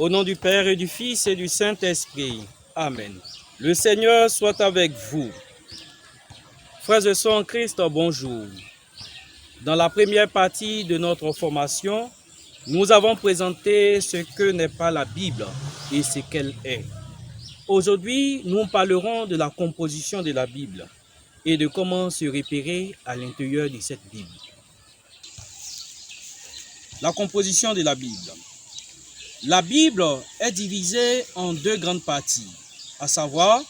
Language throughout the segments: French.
Au nom du Père et du Fils et du Saint-Esprit. Amen. Le Seigneur soit avec vous. Frères et sœurs en Christ, bonjour. Dans la première partie de notre formation, nous avons présenté ce que n'est pas la Bible et ce qu'elle est. Aujourd'hui, nous parlerons de la composition de la Bible et de comment se repérer à l'intérieur de cette Bible. La composition de la Bible. La Bible est divisée en deux grandes parties, à savoir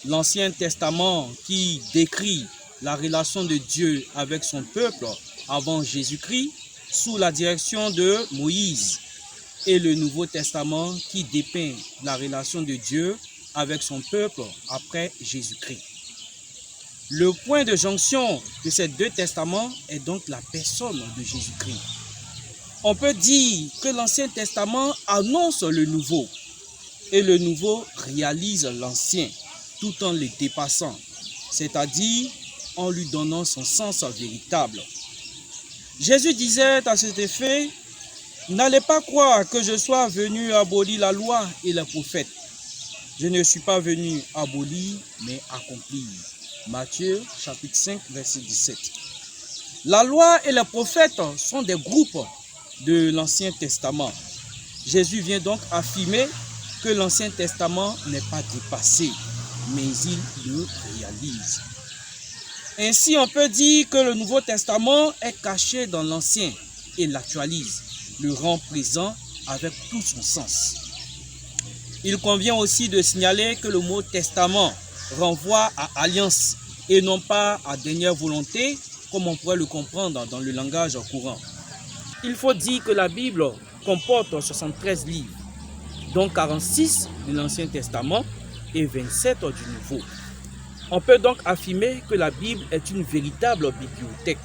l'Ancien Testament qui décrit la relation de Dieu avec son peuple avant Jésus-Christ sous la direction de Moïse et le Nouveau Testament qui dépeint la relation de Dieu avec son peuple après Jésus-Christ. Le point de jonction de ces deux testaments est donc la personne de Jésus-Christ. On peut dire que l'Ancien Testament annonce le Nouveau et le Nouveau réalise l'Ancien tout en le dépassant, c'est-à-dire en lui donnant son sens véritable. Jésus disait à cet effet, « N'allez pas croire que je sois venu abolir la loi et les prophètes. Je ne suis pas venu abolir, mais accomplir. » Matthieu chapitre 5, verset 17. La loi et les prophètes sont des groupes de l'Ancien Testament. Jésus vient donc affirmer que l'Ancien Testament n'est pas dépassé, mais il le réalise. Ainsi, on peut dire que le Nouveau Testament est caché dans l'Ancien et l'actualise, le rend présent avec tout son sens. Il convient aussi de signaler que le mot testament renvoie à alliance et non pas à dernière volonté, comme on pourrait le comprendre dans le langage courant. Il faut dire que la Bible comporte 73 livres, dont 46 de l'Ancien Testament et 27 du Nouveau. On peut donc affirmer que la Bible est une véritable bibliothèque.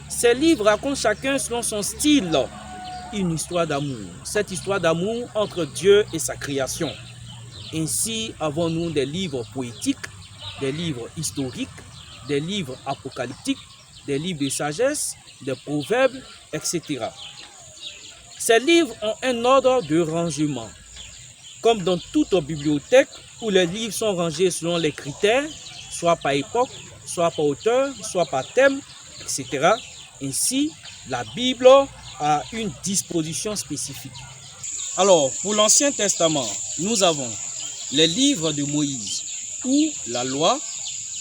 Ces livres racontent chacun selon son style une histoire d'amour. Cette histoire d'amour entre Dieu et sa création. Ainsi avons-nous des livres poétiques, des livres historiques, des livres apocalyptiques, des livres de sagesse, des proverbes, etc. Ces livres ont un ordre de rangement. Comme dans toute bibliothèque où les livres sont rangés selon les critères, soit par époque, soit par auteur, soit par thème, etc. Ainsi, la Bible a une disposition spécifique. Alors, pour l'Ancien Testament, nous avons les livres de Moïse, ou la loi,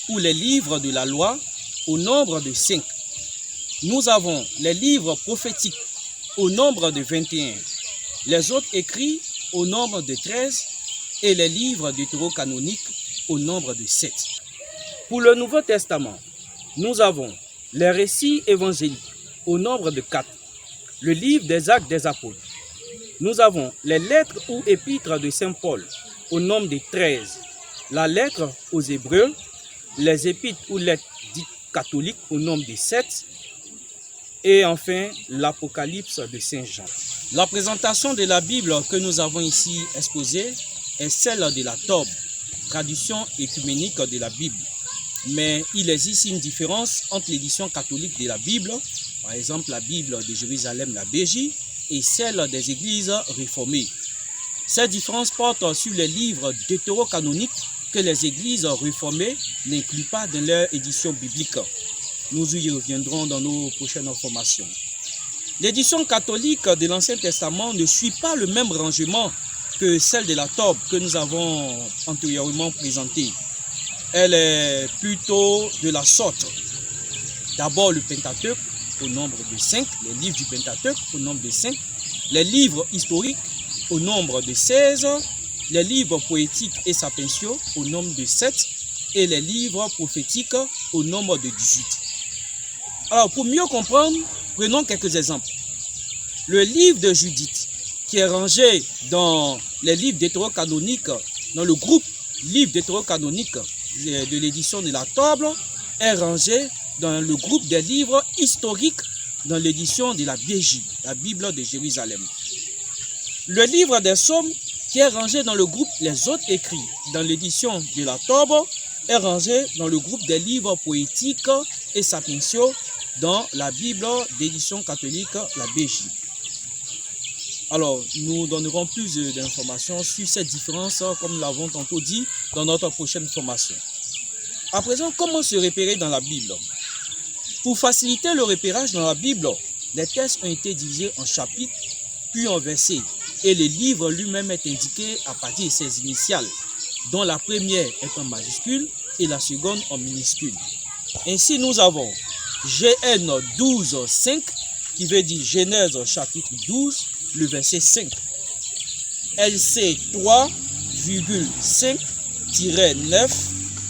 ou les livres de la loi, au nombre de 5. Nous avons les livres prophétiques, au nombre de 21. Les autres écrits, au nombre de 13. Et les livres deutérocanoniques, au nombre de 7. Pour le Nouveau Testament, nous avons les récits évangéliques, au nombre de 4. Le livre des Actes des Apôtres. Nous avons les lettres ou épîtres de Saint Paul, au nombre de 13. La lettre aux Hébreux, les épîtres ou lettres dites catholiques, au nombre de 7. Et enfin, l'Apocalypse de Saint Jean. La présentation de la Bible que nous avons ici exposée est celle de la Tobe, traduction écuménique de la Bible. Mais il existe une différence entre l'édition catholique de la Bible, par exemple la Bible de Jérusalem, la BJ, et celle des églises réformées. Cette différence porte sur les livres deutérocanoniques que les églises réformées n'incluent pas dans leur édition biblique. Nous y reviendrons dans nos prochaines formations. L'édition catholique de l'Ancien Testament ne suit pas le même rangement que celle de la Tobe que nous avons antérieurement présentée. Elle est plutôt de la sorte. D'abord le Pentateuque au nombre de 5, les livres du Pentateuque au nombre de 5, les livres historiques au nombre de 16, les livres poétiques et sapentiaux au nombre de 7 et les livres prophétiques au nombre de 18. Alors pour mieux comprendre, prenons quelques exemples. Le livre de Judith, qui est rangé dans les livres deutérocanoniques, dans le groupe livre deutérocanonique de l'édition de la Tobe, est rangé dans le groupe des livres historiques dans l'édition de la BJ, la Bible de Jérusalem. Le livre des Psaumes, qui est rangé dans le groupe Les autres écrits dans l'édition de la Tobe, est rangé dans le groupe des livres poétiques et sapentiaux dans la Bible d'édition catholique, la BJ. Alors, nous donnerons plus d'informations sur cette différence, comme nous l'avons tantôt dit, dans notre prochaine formation. À présent, comment se repérer dans la Bible? Pour faciliter le repérage dans la Bible, les textes ont été divisés en chapitres, puis en versets, et le livre lui-même est indiqué à partir de ses initiales, dont la première est en majuscule et la seconde en minuscule. Ainsi, nous avons GN 12, 5, qui veut dire Genèse chapitre 12, le verset 5. LC 3,5-9,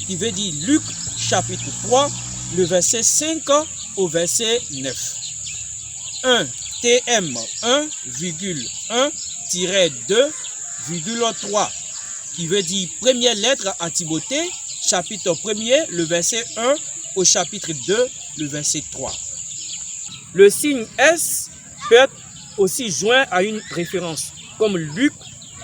qui veut dire Luc chapitre 3, le verset 5 au verset 9. 1 TM 1,1-2,3, qui veut dire première lettre à Timothée, chapitre 1er, le verset 1 au chapitre 2, le verset 3. Le signe S peut être aussi joint à une référence, comme Luc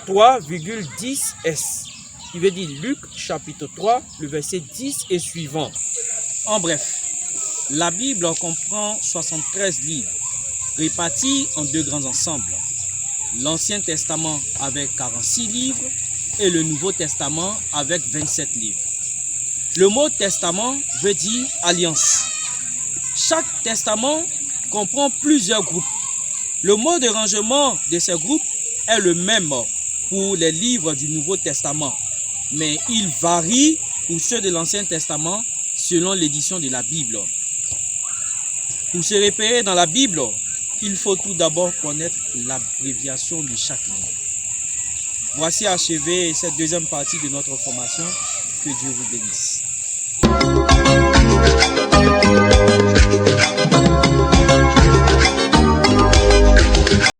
3,10S, qui veut dire Luc chapitre 3, le verset 10 et suivant. En bref, la Bible comprend 73 livres, répartis en deux grands ensembles. L'Ancien Testament avec 46 livres et le Nouveau Testament avec 27 livres. Le mot testament veut dire alliance. Chaque testament comprend plusieurs groupes. Le mot de rangement de ces groupes est le même pour les livres du Nouveau Testament, mais il varie pour ceux de l'Ancien Testament selon l'édition de la Bible. Pour se repérer dans la Bible, il faut tout d'abord connaître l'abréviation de chaque livre. Voici achevé cette deuxième partie de notre formation. Que Dieu vous bénisse.